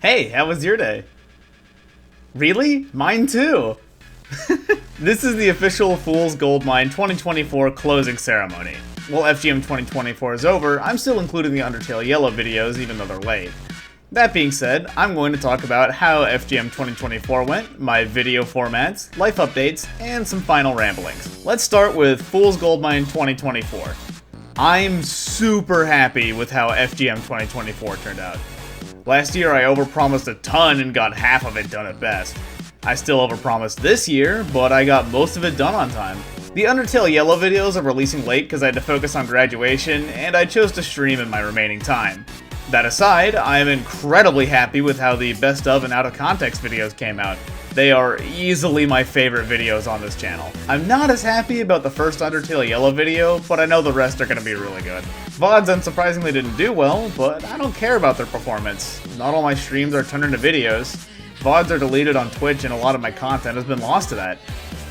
Hey, how was your day? Really? Mine too! This is the official Fool's Gold Mine 2024 closing ceremony. While FGM 2024 is over, I'm still including the Undertale Yellow videos even though they're late. That being said, I'm going to talk about how FGM 2024 went, my video formats, life updates, and some final ramblings. Let's start with Fool's Gold Mine 2024. I'm super happy with how FGM 2024 turned out. Last year I overpromised a ton and got half of it done at best. I still overpromised this year, but I got most of it done on time. The Undertale Yellow videos are releasing late because I had to focus on graduation, and I chose to stream in my remaining time. That aside, I am incredibly happy with how the best of and out of context videos came out. They are easily my favorite videos on this channel. I'm not as happy about the first Undertale Yellow video, but I know the rest are going to be really good. VODs unsurprisingly didn't do well, but I don't care about their performance. Not all my streams are turned into videos. VODs are deleted on Twitch and a lot of my content has been lost to that.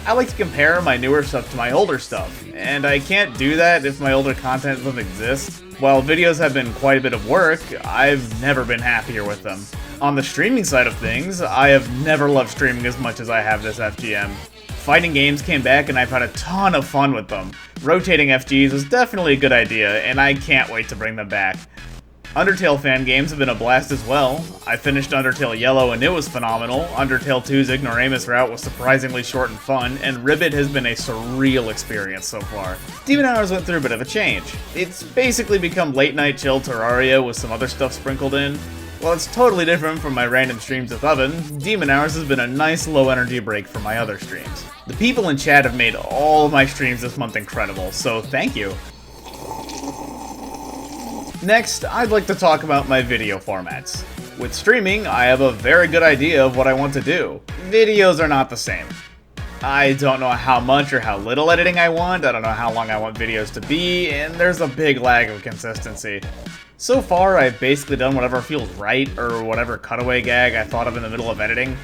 I like to compare my newer stuff to my older stuff, and I can't do that if my older content doesn't exist. While videos have been quite a bit of work, I've never been happier with them. On the streaming side of things, I have never loved streaming as much as I have this FGM. Fighting games came back and I've had a ton of fun with them. Rotating FGs was definitely a good idea, and I can't wait to bring them back. Undertale fan games have been a blast as well. I finished Undertale Yellow and it was phenomenal, Undertale 2's Ignoramus route was surprisingly short and fun, and Ribbit has been a surreal experience so far. Demon Hours went through a bit of a change. It's basically become late night chill Terraria with some other stuff sprinkled in. While it's totally different from my random streams with Oven, Demon Hours has been a nice low energy break from my other streams. The people in chat have made all of my streams this month incredible, so thank you. Next, I'd like to talk about my video formats. With streaming, I have a very good idea of what I want to do. Videos are not the same. I don't know how much or how little editing I want, I don't know how long I want videos to be, and there's a big lag of consistency. So far, I've basically done whatever feels right, or whatever cutaway gag I thought of in the middle of editing.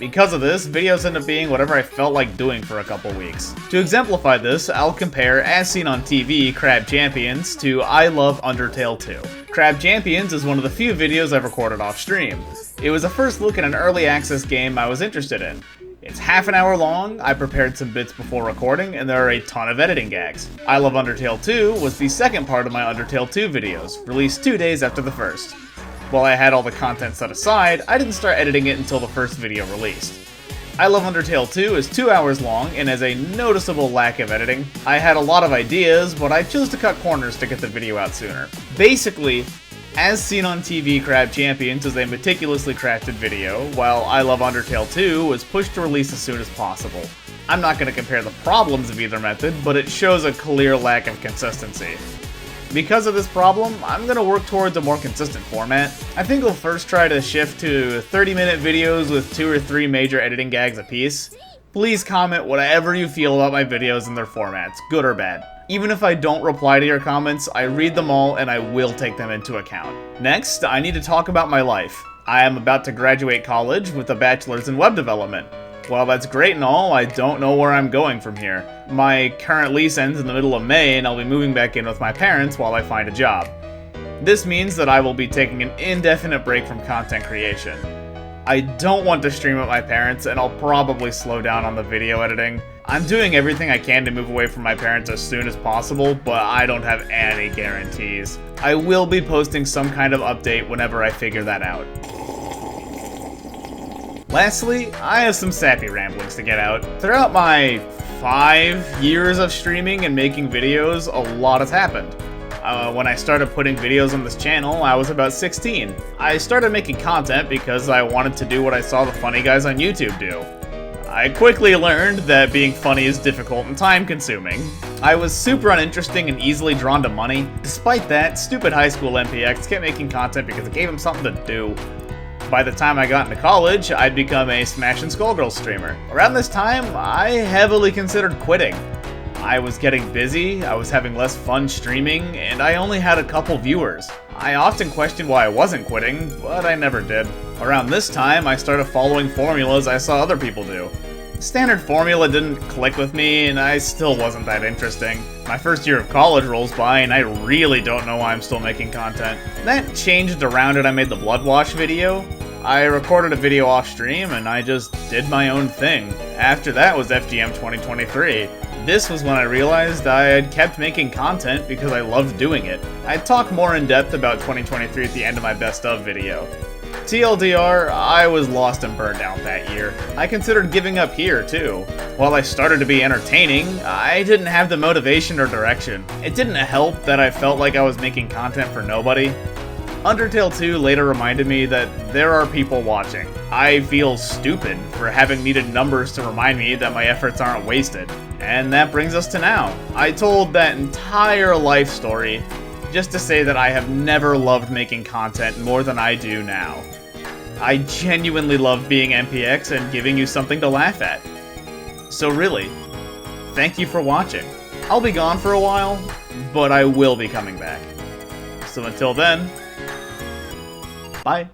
Because of this, videos end up being whatever I felt like doing for a couple weeks. To exemplify this, I'll compare As Seen on TV Crab Champions to I Love Undertale 2. Crab Champions is one of the few videos I've recorded off stream. It was a first look at an early access game I was interested in. It's half an hour long, I prepared some bits before recording, and there are a ton of editing gags. I Love Undertale 2 was the second part of my Undertale 2 videos, released 2 days after the first. While I had all the content set aside, I didn't start editing it until the first video released. I Love Undertale 2 is 2 hours long and has a noticeable lack of editing. I had a lot of ideas, but I chose to cut corners to get the video out sooner. Basically, As Seen on TV Crab Champions is a meticulously crafted video, while I Love Undertale 2 was pushed to release as soon as possible. I'm not going to compare the problems of either method, but it shows a clear lack of consistency. Because of this problem, I'm going to work towards a more consistent format. I think we'll first try to shift to 30-minute videos with 2 or 3 major editing gags apiece. Please comment whatever you feel about my videos and their formats, good or bad. Even if I don't reply to your comments, I read them all and I will take them into account. Next, I need to talk about my life. I am about to graduate college with a bachelor's in web development. While that's great and all, I don't know where I'm going from here. My current lease ends in the middle of May and I'll be moving back in with my parents while I find a job. This means that I will be taking an indefinite break from content creation. I don't want to stream with my parents and I'll probably slow down on the video editing. I'm doing everything I can to move away from my parents as soon as possible, but I don't have any guarantees. I will be posting some kind of update whenever I figure that out. Lastly, I have some sappy ramblings to get out. Throughout my 5 years of streaming and making videos, a lot has happened. When I started putting videos on this channel, I was about 16. I started making content because I wanted to do what I saw the funny guys on YouTube do. I quickly learned that being funny is difficult and time-consuming. I was super uninteresting and easily drawn to money. Despite that, stupid high school MPX kept making content because it gave him something to do. By the time I got into college, I'd become a Smash and Skullgirls streamer. Around this time, I heavily considered quitting. I was getting busy, I was having less fun streaming, and I only had a couple viewers. I often questioned why I wasn't quitting, but I never did. Around this time, I started following formulas I saw other people do. Standard formula didn't click with me, and I still wasn't that interesting. My first year of college rolls by, and I really don't know why I'm still making content. That changed around when I made the Blood Wash video. I recorded a video off stream and I just did my own thing. After that was FGM 2023. This was when I realized I had kept making content because I loved doing it. I'd talk more in depth about 2023 at the end of my best of video. TLDR, I was lost and burned out that year. I considered giving up here, too. While I started to be entertaining, I didn't have the motivation or direction. It didn't help that I felt like I was making content for nobody. Undertale 2 later reminded me that there are people watching. I feel stupid for having needed numbers to remind me that my efforts aren't wasted. And that brings us to now. I told that entire life story just to say that I have never loved making content more than I do now. I genuinely love being MPX and giving you something to laugh at. So really, thank you for watching. I'll be gone for a while, but I will be coming back. So until then, bye.